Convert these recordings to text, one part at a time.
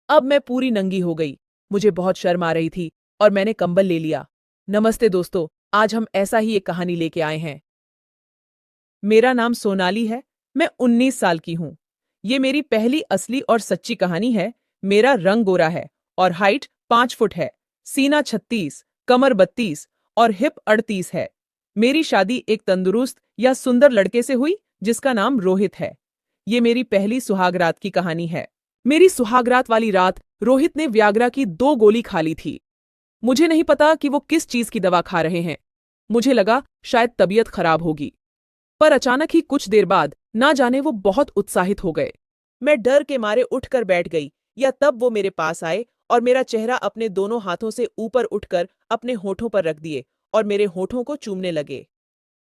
अब मैं पूरी नंगी हो गई। मुझे बहुत शर्म आ रही थी और मैंने कंबल ले लिया। नमस्ते दोस्तों, आज हम ऐसा ही एक कहानी लेके आए हैं। मेरा नाम सोनाली है। मैं 19 साल की हूँ। ये मेरी पहली असली और सच्ची कहानी है। मेरा रंग गोरा है और हाइट 5 फुट है। सीना 36, कमर 32 और हिप 38 है। मेरी शादी एक तंदुरुस्त या सुंदर लड़के से हुई जिसका नाम रोहित है। ये मेरी पहली सुहागरात की कहानी है। मेरी सुहागरात वाली रात रोहित ने व्याग्रा की 2 गोली खा ली थी। मुझे नहीं पता कि वो किस चीज की दवा खा रहे हैं। मुझे लगा शायद तबीयत खराब होगी। पर अचानक ही कुछ देर बाद ना जाने वो बहुत उत्साहित हो गए। मैं डर के मारे उठकर बैठ गई या तब वो मेरे पास आए और मेरा चेहरा अपने दोनों हाथों से ऊपर उठकर अपने होठों पर रख दिए और मेरे होठों को चूमने लगे।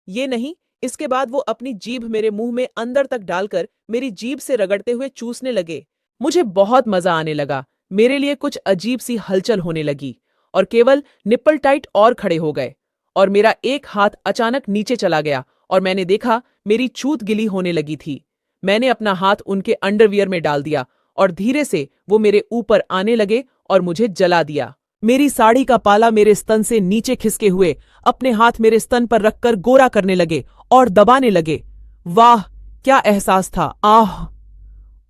ये नहीं, इसके बाद वो अपनी जीभ मेरे मुंह में अंदर तक डालकर मेरी जीभ से रगड़ते हुए चूसने लगे। मुझे बहुत मजा आने लगा। मेरे लिए कुछ अजीब सी हलचल होने लगी और केवल निप्पल टाइट और खड़े हो गए और मेरा एक हाथ अचानक नीचे चला गया और मैंने देखा मेरी छूत गिली होने लगी थी। मैंने अपना हाथ उनके अंडरवियर में डाल दिया और धीरे से वो मेरे ऊपर आने लगे और मुझे जला दिया। मेरी साड़ी का पाला मेरे स्तन से नीचे खिसके हुए अपने हाथ मेरे स्तन पर रखकर गोरा करने लगे और दबाने लगे। वाह, क्या एहसास था! आह,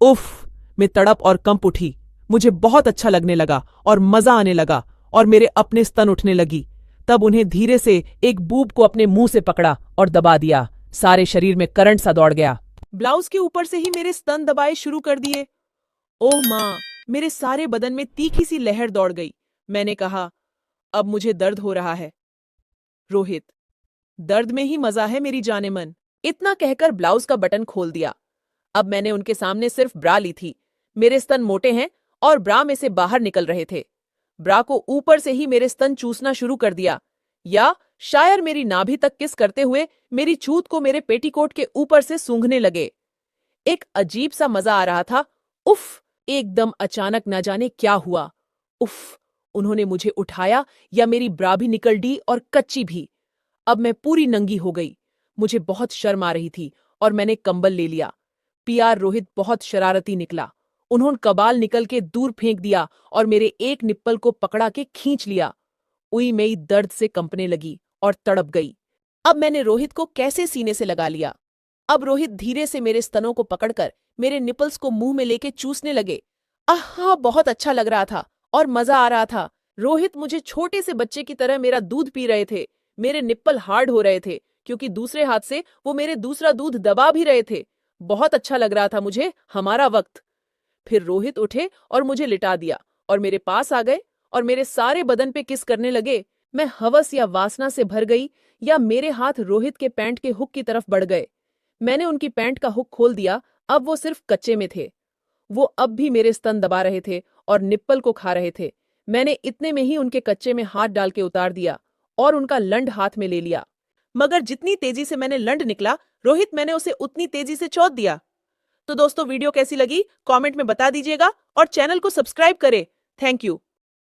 उफ! मैं तड़प और कंप उठी। मुझे बहुत अच्छा लगने लगा और मजा आने लगा और मेरे अपने स्तन उठने लगी। तब उन्हें धीरे से एक बूब को अपने मुंह से पकड़ा और दबा दिया। सारे शरीर में करंट सा दौड़ गया। ब्लाउज के ऊपर से ही मेरे स्तन दबाए शुरू कर दिए। ओह माँ! मेरे सारे बदन में तीखी सी लहर दौड़ गई। मैंने कहा, अब मुझे दर्द हो रहा है। रोहित, दर्द में ही मजा है मेरी जाने मन। इतना कहकर ब्लाउज का बटन खोल दिया। अब मैंने उनके सामने सिर्फ ब्रा ली थी। मेरे स्तन मोटे हैं और ब्रा में से बाहर निकल रहे थे। ब्रा को ऊपर से ही मेरे स्तन चूसना शुरू कर दिया, या शायर मेरी नाभि तक किस करते हुए मेरी छूत को मेरे पेटीकोट के ऊपर से सूंघने लगे। एक अजीब सा मजा आ रहा था। उफ! एकदम अचानक न जाने क्या हुआ। उफ! उन्होंने मुझे उठाया या मेरी ब्रा भी निकल डी और कच्ची भी। अब मैं पूरी नंगी हो गई। मुझे बहुत शर्म आ रही थी और मैंने कंबल ले लिया। पीआर रोहित बहुत शरारती निकला। उन्होंने कबाल निकल के दूर फेंक दिया और मेरे एक निप्पल को पकड़ा के खींच लिया। उई मेरी दर्द से कंपने लगी और तड़प गई। अब मैंने रोहित को कैसे सीने से लगा लिया। अब रोहित धीरे से मेरे स्तनों को पकड़कर मेरे निपल्स को मुंह में लेके चूसने लगे। आहा, बहुत अच्छा लग रहा था और मजा आ रहा था। रोहित मुझे छोटे से बच्चे की तरह मेरा दूध पी रहे थे। मेरे निप्पल हार्ड हो रहे थे क्योंकि दूसरे हाथ से वो मेरे दूसरा दूध दबा भी रहे थे। बहुत अच्छा लग रहा था मुझे हमारा वक्त। फिर रोहित उठे और मुझे लिटा दिया और मेरे पास आ गए और मेरे सारे बदन पे किस करने लगे। मैं हवस या वासना से भर गई या मेरे हाथ रोहित के पैंट के हुक की तरफ बढ़ गए। मैंने उनकी पैंट का हुक खोल दिया। अब वो सिर्फ कच्चे में थे। वो अब भी मेरे स्तन दबा रहे थे और निप्पल को खा रहे थे। मैंने इतने में ही उनके कच्चे में हाथ डाल के उतार दिया और उनका लंड हाथ में ले लिया। मगर जितनी तेजी से मैंने लंड निकला, रोहित मैंने उसे उतनी तेजी से चौंध दिया। तो दोस्तों, वीडियो कैसी लगी कमेंट में बता दीजिएगा और चैनल को सब्सक्राइब करें। Thank you.